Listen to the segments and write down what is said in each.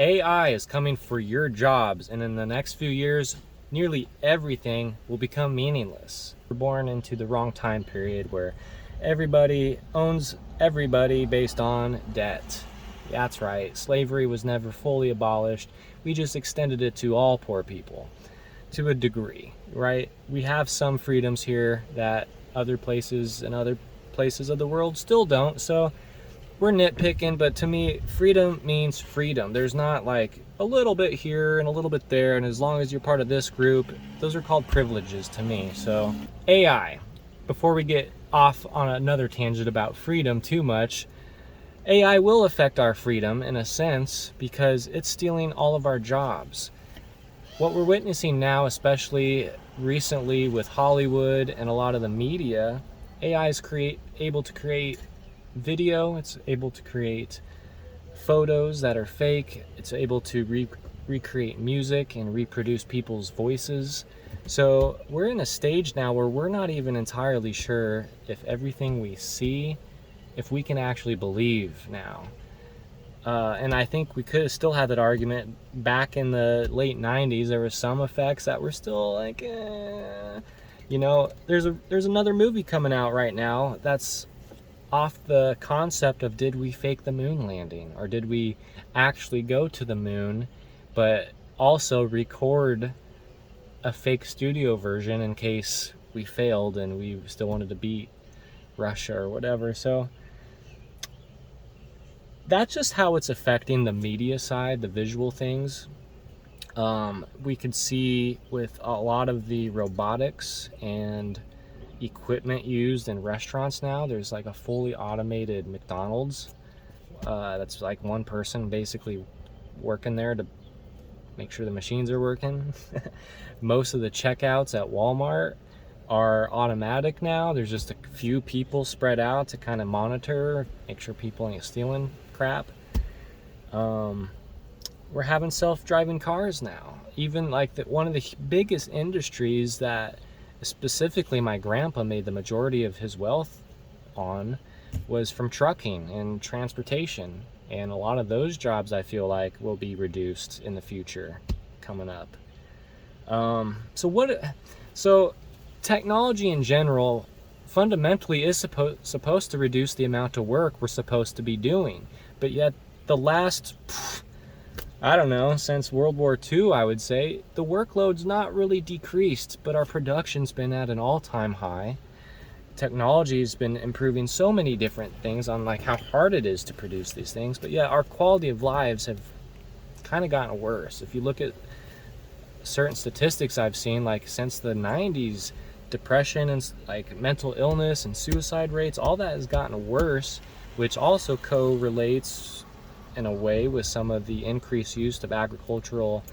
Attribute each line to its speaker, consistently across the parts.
Speaker 1: AI is coming for your jobs, and in the next few years, nearly everything will become meaningless. We're born into the wrong time period where everybody owns everybody based on debt. That's right, slavery was never fully abolished. We just extended it to all poor people to a degree, right? We have some freedoms here that other places and other places of the world still don't. So we're nitpicking, but to me, freedom means freedom. There's not like a little bit here and a little bit there, and as long as you're part of this group, those are called privileges to me. So AI, before we get off on another tangent about freedom too much, AI will affect our freedom in a sense because it's stealing all of our jobs. What we're witnessing now, especially recently with Hollywood and a lot of the media, AI is able to create video, it's able to create photos that are fake, it's able to recreate music and reproduce people's voices. So we're in a stage now where we're not even entirely sure if everything we see, if we can actually believe now. And I think we could have still had that argument back in the late 90s. There were some effects that were still like, you know, there's another movie coming out right now that's off the concept of, did we fake the moon landing, or did we actually go to the moon but also record a fake studio version in case we failed and we still wanted to beat Russia or whatever. So that's just how it's affecting the media side, the visual things. We could see with a lot of the robotics and equipment used in restaurants now, there's like a fully automated McDonald's that's like one person basically working there to make sure the machines are working. Most of the checkouts at Walmart are automatic now. There's just a few people spread out to kind of monitor, make sure people ain't stealing crap. We're having self-driving cars now. Even like one of the biggest industries that specifically my grandpa made the majority of his wealth on was from trucking and transportation, and a lot of those jobs I feel like will be reduced in the future coming up. So technology in general fundamentally is supposed to reduce the amount of work we're supposed to be doing, but yet the last, I don't know, since World War II, I would say, the workload's not really decreased, but our production's been at an all-time high. Technology's been improving so many different things on like how hard it is to produce these things, but yeah, our quality of lives have kind of gotten worse. If you look at certain statistics I've seen, like since the 90s, depression and like mental illness and suicide rates, all that has gotten worse, which also correlates in a way with some of the increased use of agricultural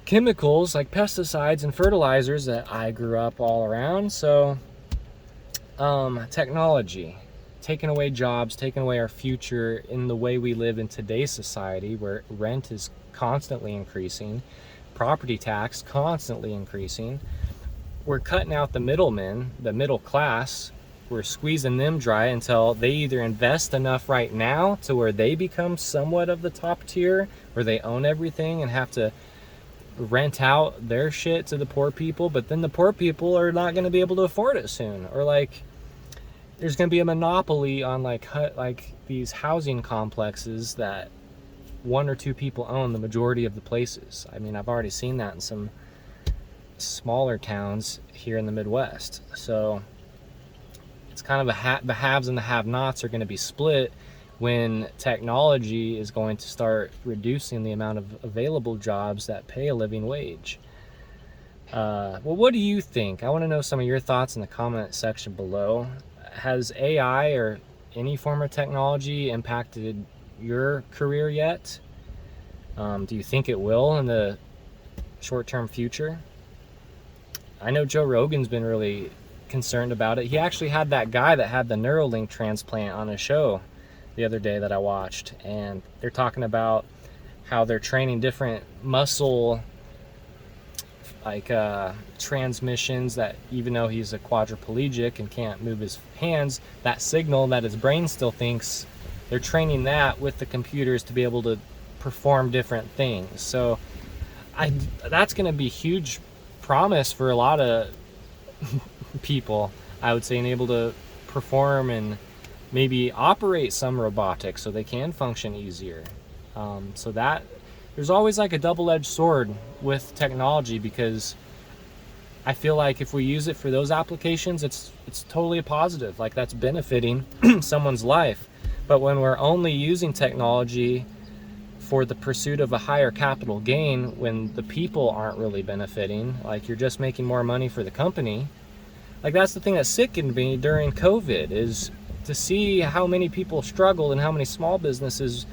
Speaker 1: chemicals like pesticides and fertilizers that I grew up all around. So technology taking away jobs, taking away our future in the way we live in today's society, where rent is constantly increasing, property tax constantly increasing. We're cutting out the middlemen, the middle class. We're squeezing them dry until they either invest enough right now to where they become somewhat of the top tier, where they own everything and have to rent out their shit to the poor people, but then the poor people are not going to be able to afford it soon, or like there's going to be a monopoly on like these housing complexes that one or two people own the majority of the places. I mean, I've already seen that in some smaller towns here in the Midwest. So it's kind of the haves and the have-nots are going to be split when technology is going to start reducing the amount of available jobs that pay a living wage. Well, what do you think? I want to know some of your thoughts in the comment section below. Has AI or any form of technology impacted your career yet? Do you think it will in the short-term future? I know Joe Rogan's been really concerned about it. He actually had that guy that had the Neuralink transplant on a show the other day that I watched, and they're talking about how they're training different muscle like transmissions, that even though he's a quadriplegic and can't move his hands, that signal that his brain still thinks, they're training that with the computers to be able to perform different things. So that's going to be huge promise for a lot of people, I would say, and able to perform and maybe operate some robotics so they can function easier. So that there's always like a double-edged sword with technology, because I feel like if we use it for those applications, it's totally a positive, like that's benefiting someone's life. But when we're only using technology for the pursuit of a higher capital gain, when the people aren't really benefiting, like you're just making more money for the company, like that's the thing that sickened me during COVID, is to see how many people struggled and how many small businesses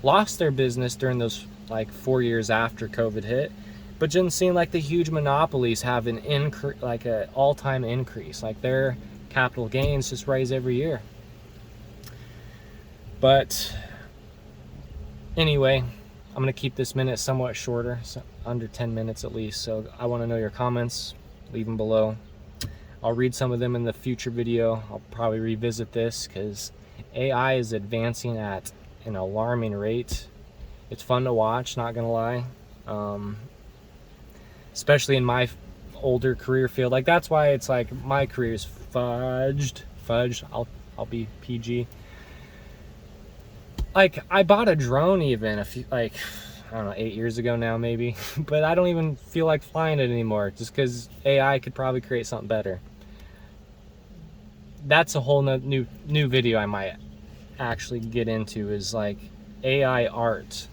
Speaker 1: lost their business during those like 4 years after COVID hit. But just seeing like the huge monopolies have an increase, like an all-time increase, like their capital gains just rise every year. But anyway, I'm gonna keep this minute somewhat shorter, so under 10 minutes at least. So I want to know your comments, leave them below. I'll read some of them in the future video. I'll probably revisit this because AI is advancing at an alarming rate. It's fun to watch, not gonna lie. Especially in my older career field. Like that's why it's like my career is fudged. I'll be PG. Like I bought a drone even a few, like, I don't know, 8 years ago now maybe, but I don't even feel like flying it anymore just because AI could probably create something better. That's a whole new video I might actually get into, is like AI art.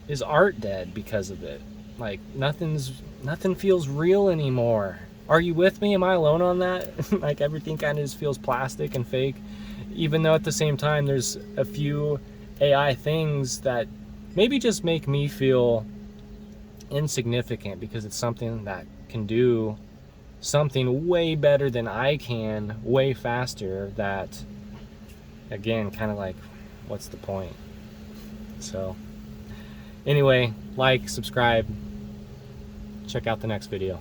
Speaker 1: Is art dead because of it? Like nothing feels real anymore. Are you with me? Am I alone on that? Like everything kind of just feels plastic and fake, even though at the same time there's a few AI things that maybe just make me feel insignificant because it's something that can do something way better than I can, way faster, that again, kind of like, what's the point? So anyway, like, subscribe, check out the next video.